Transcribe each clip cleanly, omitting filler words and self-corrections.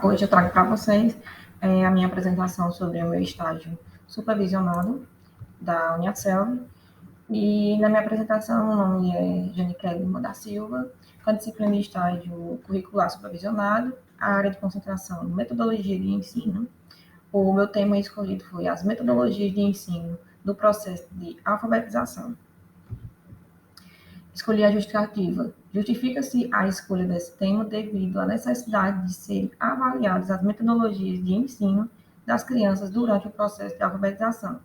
Hoje eu trago para vocês a minha apresentação sobre o meu estágio supervisionado da Uniaselv. E na minha apresentação, o nome é Janiquele Lima da Silva, com a disciplina de estágio curricular supervisionado, a área de concentração metodologia de ensino. O meu tema escolhido foi as metodologias de ensino do processo de alfabetização. Escolhi a justificativa. Justifica-se a escolha desse tema devido à necessidade de serem avaliadas as metodologias de ensino das crianças durante o processo de alfabetização,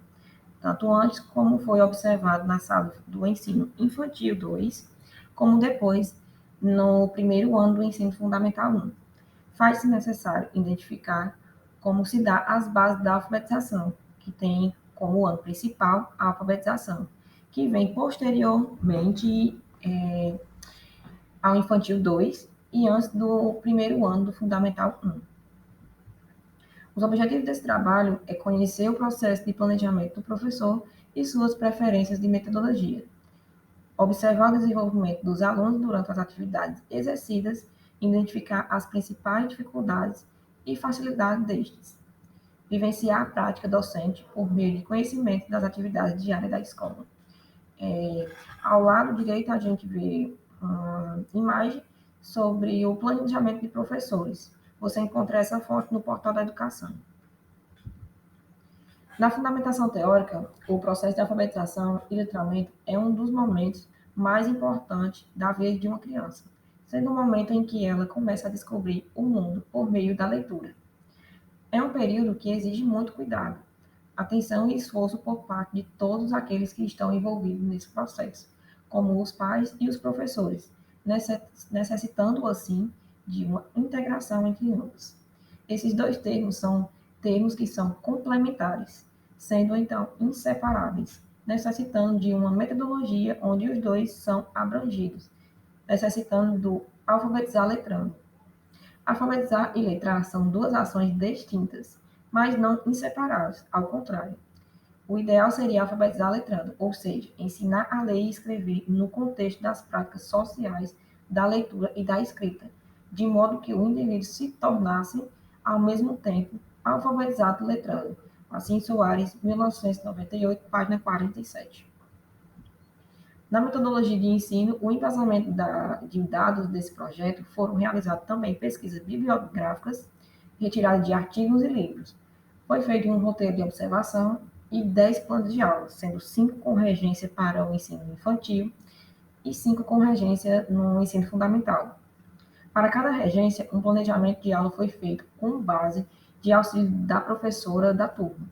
tanto antes como foi observado na sala do ensino infantil 2, como depois no primeiro ano do ensino fundamental 1. Faz-se necessário identificar como se dá as bases da alfabetização, que tem como ano principal a alfabetização, que vem posteriormente ao infantil 2 e antes do primeiro ano do fundamental 1. Os objetivos desse trabalho é conhecer o processo de planejamento do professor e suas preferências de metodologia, observar o desenvolvimento dos alunos durante as atividades exercidas, identificar as principais dificuldades e facilidades destes, vivenciar a prática docente por meio de conhecimento das atividades diárias da escola. Ao lado direito, a gente vê uma imagem sobre o planejamento de professores. Você encontra essa fonte no portal da educação. Na fundamentação teórica, o processo de alfabetização e letramento é um dos momentos mais importantes da vida de uma criança, sendo o momento em que ela começa a descobrir o mundo por meio da leitura. É um período que exige muito cuidado, atenção e esforço por parte de todos aqueles que estão envolvidos nesse processo, como os pais e os professores, necessitando, assim, de uma integração entre ambos. Esses dois termos são termos que são complementares, sendo, então, inseparáveis, necessitando de uma metodologia onde os dois são abrangidos, necessitando do alfabetizar letrando. Alfabetizar e letrar são duas ações distintas, mas não inseparáveis, ao contrário. O ideal seria alfabetizar letrando, ou seja, ensinar a ler e escrever no contexto das práticas sociais da leitura e da escrita, de modo que o indivíduo se tornasse, ao mesmo tempo, alfabetizado letrando. Assim, Soares, 1998, página 47. Na metodologia de ensino, o embasamento de dados desse projeto foram realizados também pesquisas bibliográficas, retiradas de artigos e livros. Foi feito um roteiro de observação e 10 planos de aula, sendo 5 com regência para o ensino infantil e 5 com regência no ensino fundamental. Para cada regência, um planejamento de aula foi feito com base de auxílio da professora da turma.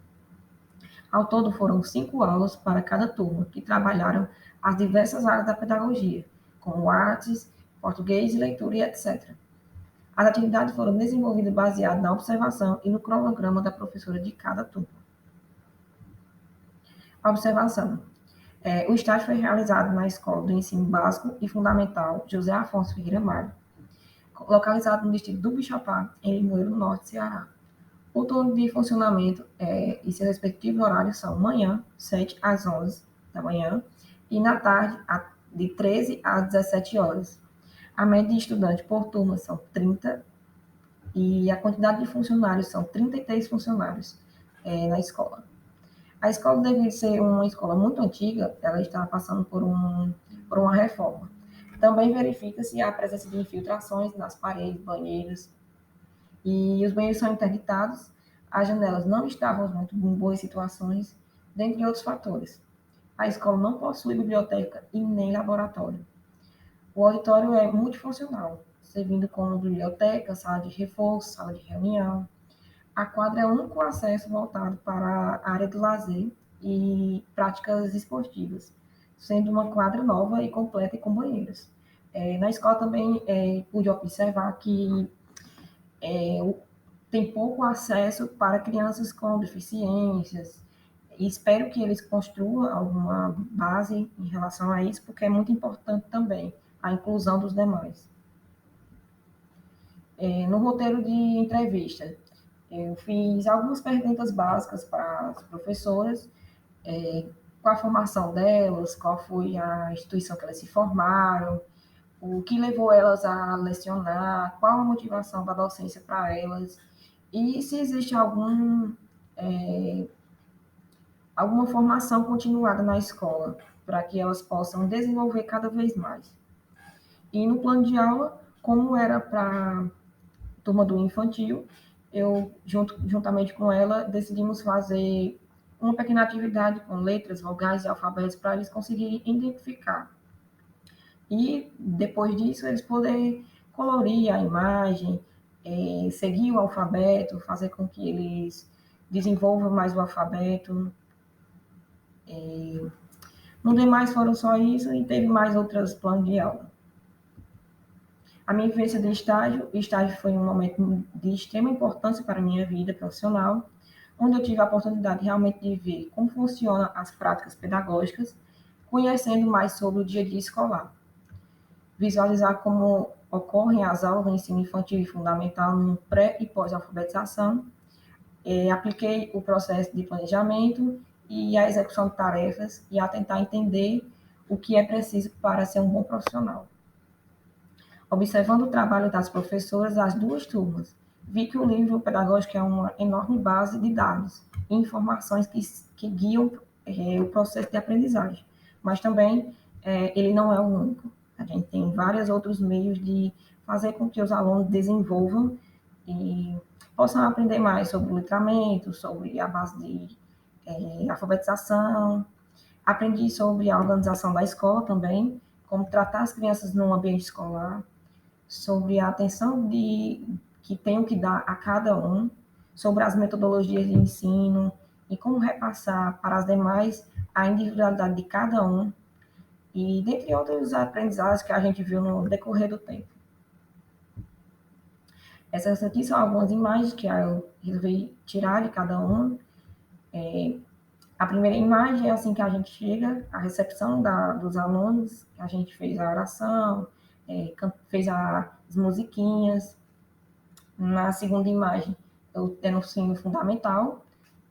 Ao todo, foram 5 aulas para cada turma, que trabalharam as diversas áreas da pedagogia, como artes, português, leitura e etc. As atividades foram desenvolvidas baseadas na observação e no cronograma da professora de cada turma. A observação. O estágio foi realizado na Escola do Ensino Básico e Fundamental José Afonso Ferreira Mário, localizado no distrito do Bixapá, em Limoeiro Norte, Ceará. O turno de funcionamento e seus respectivos horários são manhã, 7 às 11 da manhã, e na tarde, de 13 às 17 horas. A média de estudantes por turma são 30, e a quantidade de funcionários são 33 funcionários na escola. A escola, devido ser uma escola muito antiga, ela está passando por uma reforma. Também verifica-se a presença de infiltrações nas paredes, banheiros, e os banheiros são interditados, as janelas não estavam muito em boas situações, dentre outros fatores. A escola não possui biblioteca e nem laboratório. O auditório é multifuncional, servindo como biblioteca, sala de reforço, sala de reunião. A quadra é o único acesso voltado para a área de lazer e práticas esportivas, sendo uma quadra nova e completa e com banheiros. Na escola também pude observar que tem pouco acesso para crianças com deficiências, e espero que eles construam alguma base em relação a isso, porque é muito importante também a inclusão dos demais. No roteiro de entrevista, eu fiz algumas perguntas básicas para as professoras, qual a formação delas, qual foi a instituição que elas se formaram, o que levou elas a lecionar, qual a motivação da docência para elas, e se existe alguma formação continuada na escola, para que elas possam desenvolver cada vez mais. E no plano de aula, como era para a turma do infantil, eu, juntamente com ela, decidimos fazer uma pequena atividade com letras, vogais e alfabetos para eles conseguirem identificar. E depois disso, eles poderem colorir a imagem, seguir o alfabeto, fazer com que eles desenvolvam mais o alfabeto. No demais foram só isso e teve mais outros planos de aula. A minha vivência de estágio, o estágio foi um momento de extrema importância para a minha vida profissional, onde eu tive a oportunidade realmente de ver como funcionam as práticas pedagógicas, conhecendo mais sobre o dia a dia escolar. Visualizar como ocorrem as aulas no ensino infantil e fundamental no pré e pós-alfabetização. Apliquei o processo de planejamento e a execução de tarefas e a tentar entender o que é preciso para ser um bom profissional. Observando o trabalho das professoras das duas turmas, vi que o livro pedagógico é uma enorme base de dados e informações que guiam o processo de aprendizagem, mas também ele não é o único. A gente tem vários outros meios de fazer com que os alunos desenvolvam e possam aprender mais sobre o letramento, sobre a base de alfabetização. Aprendi sobre a organização da escola também, como tratar as crianças no ambiente escolar, sobre a atenção que tenho que dar a cada um, sobre as metodologias de ensino e como repassar para as demais a individualidade de cada um, e dentre outros aprendizados que a gente viu no decorrer do tempo. Essas aqui são algumas imagens que eu resolvi tirar de cada um. A primeira imagem é assim que a gente chega, a recepção dos alunos, a gente fez a oração, fez as musiquinhas. Na segunda imagem, eu tendo o ensino fundamental,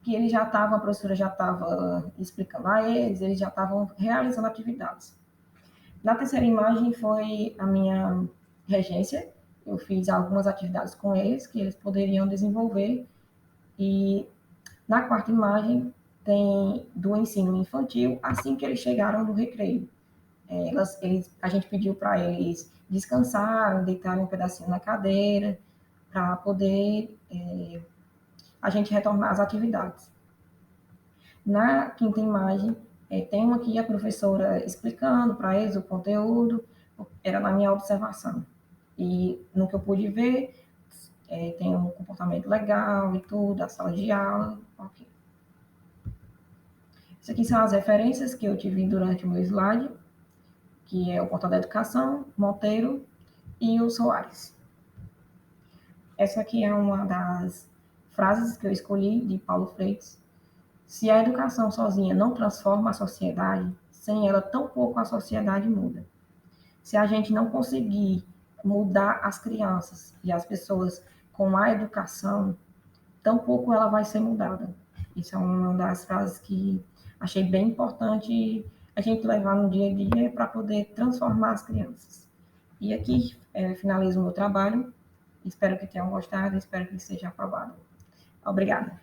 que a professora já estava explicando a eles já estavam realizando atividades. Na terceira imagem foi a minha regência, eu fiz algumas atividades com eles, que eles poderiam desenvolver, e na quarta imagem tem do ensino infantil, assim que eles chegaram do recreio. A gente pediu para eles descansarem, deitarem um pedacinho na cadeira, para poder a gente retornar às atividades. Na quinta imagem, tem uma aqui a professora explicando para eles o conteúdo, era na minha observação. E no que eu pude ver, tem um comportamento legal e tudo, a sala de aula, ok. Isso aqui são as referências que eu tive durante o meu slide, que é o Portal da Educação, Monteiro e o Soares. Essa aqui é uma das frases que eu escolhi de Paulo Freire. Se a educação sozinha não transforma a sociedade, sem ela tampouco a sociedade muda. Se a gente não conseguir mudar as crianças e as pessoas com a educação, tampouco ela vai ser mudada. Isso é uma das frases que achei bem importante a gente levar no dia a dia para poder transformar as crianças. E aqui finalizo o meu trabalho. Espero que tenham gostado, espero que seja aprovado. Obrigada.